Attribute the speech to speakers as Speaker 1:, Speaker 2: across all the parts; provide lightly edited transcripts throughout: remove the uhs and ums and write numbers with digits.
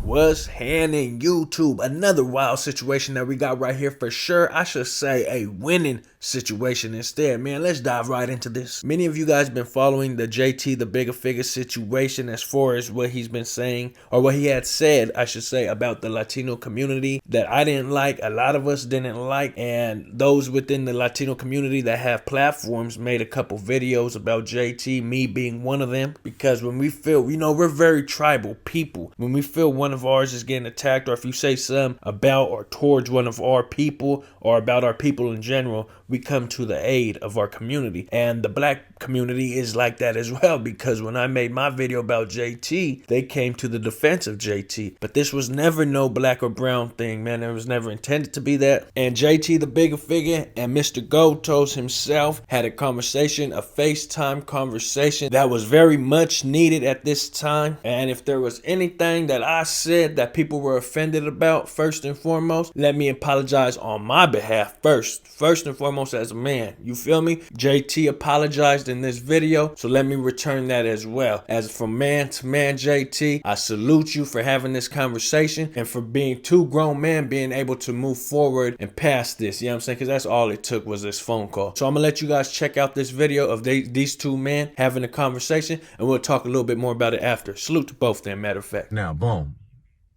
Speaker 1: What's happening, YouTube? Another wild situation that we got right here for sure. I should say a winning situation instead, man. Let's dive right into this. Many of you guys been following the JT, the Bigga Figga situation as far as what he's been saying, or what he had said, I should say, about the Latino community that I didn't like, a lot of us didn't like, and those within the Latino community that have platforms made a couple videos about JT, me being one of them, because when we feel, you know, we're very tribal people. When we feel one of ours is getting attacked, or if you say something about or towards one of our people or about our people in general, we come to the aid of our community. And the black community is like that as well, because when I made my video about JT, they came to the defense of JT. But this was never no black or brown thing, man. It was never intended to be that. And JT, the Bigga Figga, and Mr. Gotos himself had a conversation, a FaceTime conversation that was very much needed at this time. And if there was anything that I said that people were offended about, first and foremost, let me apologize on my behalf first and foremost as a man. You feel me? JT apologized in this video, so let me return that as well. As from man to man, JT, I salute you for having this conversation and for being two grown men being able to move forward and past this. You know what I'm saying? Because that's all it took was this phone call. So I'm gonna let you guys check out this video of these two men having a conversation, and we'll talk a little bit more about it after. Salute to both of them, matter of fact.
Speaker 2: Now, boom.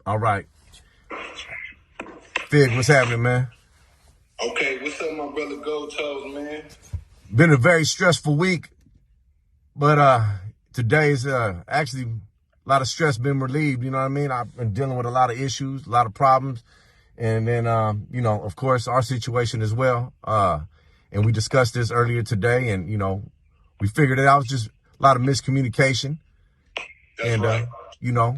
Speaker 2: All right. Fig, what's happening, man?
Speaker 3: Okay, what's up, my brother Gotos, man?
Speaker 2: Been a very stressful week, but today's actually a lot of stress been relieved, you know what I mean? I've been dealing with a lot of issues, a lot of problems, and then, you know, of course, our situation as well. And we discussed this earlier today, and, you know, we figured it out. It's just a lot of miscommunication.
Speaker 3: That's
Speaker 2: and,
Speaker 3: right.
Speaker 2: You know,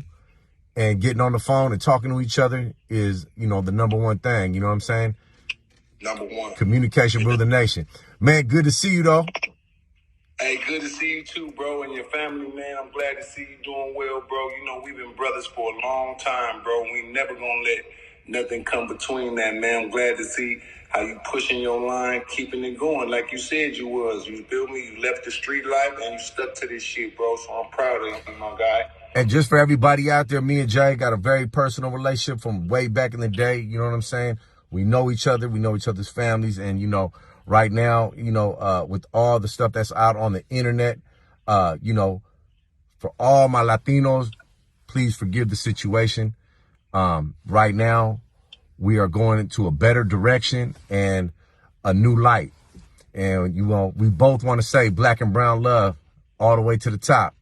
Speaker 2: and getting on the phone and talking to each other is, you know, the number one thing, you know what I'm saying?
Speaker 3: Number one.
Speaker 2: Communication rule the nation. Man, good to see you, though.
Speaker 3: Hey, good to see you too, bro, and your family, man. I'm glad to see you doing well, bro. You know, we've been brothers for a long time, bro. We never gonna let nothing come between that, man. I'm glad to see how you pushing your line, keeping it going like you said you was. You feel me? You left the street life and you stuck to this shit, bro. So I'm proud of you, my guy.
Speaker 2: And just for everybody out there, me and Jay got a very personal relationship from way back in the day. You know what I'm saying? We know each other. We know each other's families. And, you know, right now, you know, with all the stuff that's out on the internet, you know, for all my Latinos, please forgive the situation. Right now, we are going into a better direction and a new light. And, you know, we both want to say black and brown love all the way to the top.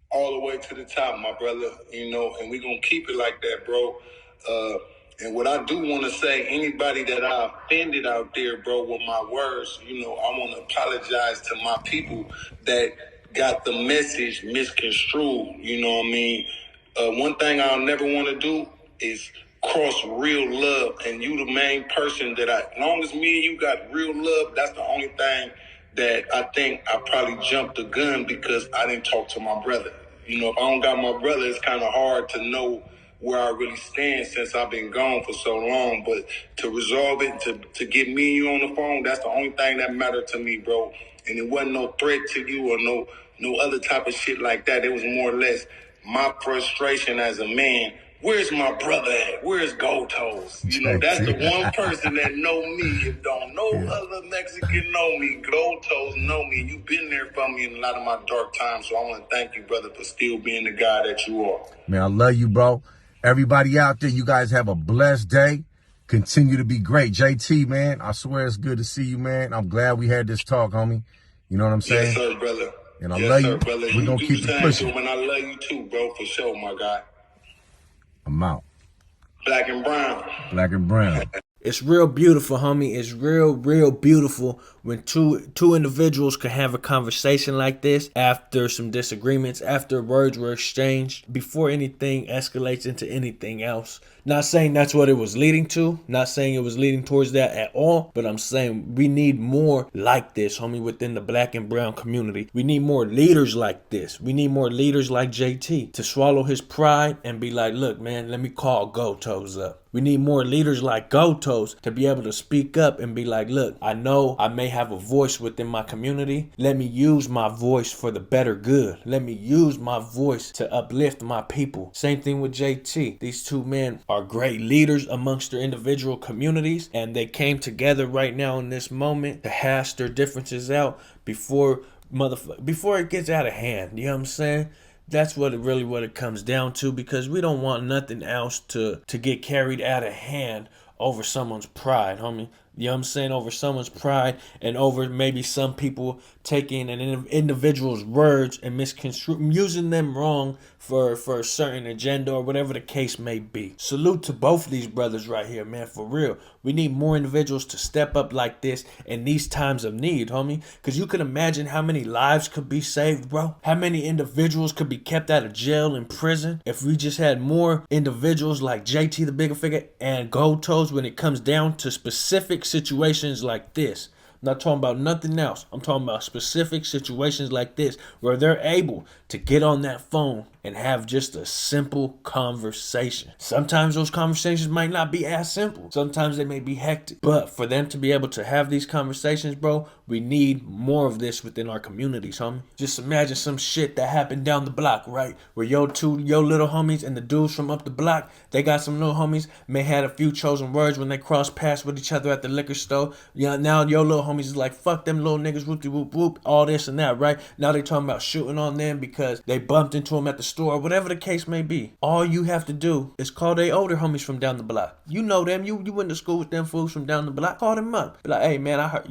Speaker 3: All the way to the top, my brother, you know, and we're going to keep it like that, bro. And what I do want to say, anybody that I offended out there, bro, with my words, you know, I want to apologize to my people that got the message misconstrued, you know what I mean? One thing I'll never want to do is cross real love, and you the main person that as long as me and you got real love, that's the only thing that I think I probably jumped the gun because I didn't talk to my brother. You know, if I don't got my brother, it's kind of hard to know where I really stand since I've been gone for so long. But to resolve it, to get me and you on the phone, that's the only thing that mattered to me, bro. And it wasn't no threat to you or no other type of shit like that. It was more or less my frustration as a man. Where's my brother at? Where's Gotos? You know, that's the one person that know me. If don't no other Mexican know me, Gotos know me. You've been there for me in a lot of my dark times. So I want to thank you, brother, for still being the guy that you are.
Speaker 2: Man, I love you, bro. Everybody out there, you guys have a blessed day. Continue to be great. JT, man, I swear it's good to see you, man. I'm glad we had this talk, homie. You know what I'm saying?
Speaker 3: Yes, sir, brother.
Speaker 2: And I
Speaker 3: yes,
Speaker 2: love
Speaker 3: sir,
Speaker 2: you.
Speaker 3: Brother.
Speaker 2: We're going to keep it pushing.
Speaker 3: And I love you too, bro, for sure, my guy.
Speaker 2: I'm out.
Speaker 3: Black and brown.
Speaker 2: Black and brown.
Speaker 1: It's real beautiful, homie. It's real beautiful when two individuals can have a conversation like this after some disagreements, after words were exchanged, before anything escalates into anything else. Not saying that's what it was leading to, not saying it was leading towards that at all, but I'm saying we need more like this, homie, within the black and brown community. We need more leaders like this. We need more leaders like JT to swallow his pride and be like, look, man, let me call Gotos up. We need more leaders like Gotos to be able to speak up and be like, look, I know I may have a voice within my community. Let me use my voice for the better good. Let me use my voice to uplift my people. Same thing with JT. These two men are great leaders amongst their individual communities, and they came together right now in this moment to hash their differences out before it gets out of hand. You know what I'm saying? That's what it comes down to, because we don't want nothing else to get carried out of hand over someone's pride, homie. You know what I'm saying? Over someone's pride, and over maybe some people taking an individual's words and using them wrong for a certain agenda or whatever the case may be. Salute to both of these brothers right here, man, for real. We need more individuals to step up like this in these times of need, homie. Because you can imagine how many lives could be saved, bro. How many individuals could be kept out of jail and prison if we just had more individuals like JT the Bigga Figga and Gold Toes when it comes down to specific situations like this. I'm not talking about nothing else. I'm talking about specific situations like this where they're able to get on that phone and have just a simple conversation. Sometimes those conversations might not be as simple. Sometimes they may be hectic. But for them to be able to have these conversations, bro, we need more of this within our communities, homie. Just imagine some shit that happened down the block, right? Where your little homies and the dudes from up the block, they got some little homies, may had a few chosen words when they crossed paths with each other at the liquor store. You know, now your little homies is like, fuck them little niggas, whoopty whoop whoop, all this and that, right? Now they talking about shooting on them because they bumped into them at the store, whatever the case may be. All you have to do is call they older homies from down the block. You know them, you went to school with them fools from down the block. Call them up. Be like, hey man, I heard,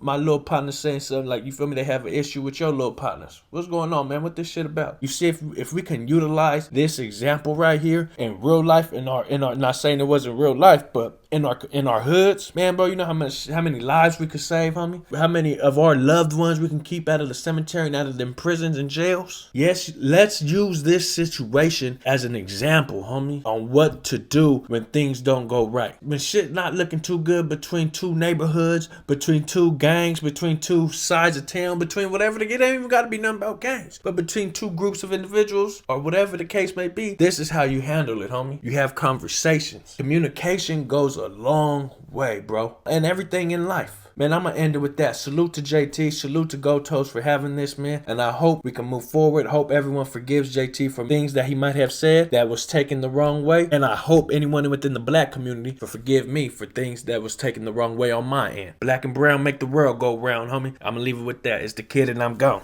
Speaker 1: my little partner saying something, like, you feel me, they have an issue with your little partners. What's going on, man? What this shit about? You see, if we can utilize this example right here in real life, in our not saying it wasn't real life, but in our hoods, man, bro, you know how many lives we could save, homie? How many of our loved ones we can keep out of the cemetery and out of them prisons and jails? Yes, let's use this situation as an example, homie, on what to do when things don't go right. When shit not looking too good between two neighborhoods, between two gangs, between two sides of town, between whatever it ain't even gotta be nothing about gangs, but between two groups of individuals or whatever the case may be, this is how you handle it, homie. You have conversations. Communication goes a long way, bro, and everything in life. Man, I'm going to end it with that. Salute to JT. Salute to Go Toast for having this, man. And I hope we can move forward. Hope everyone forgives JT for things that he might have said that was taken the wrong way. And I hope anyone within the black community forgive me for things that was taken the wrong way on my end. Black and brown make the world go round, homie. I'm going to leave it with that. It's the kid and I'm gone.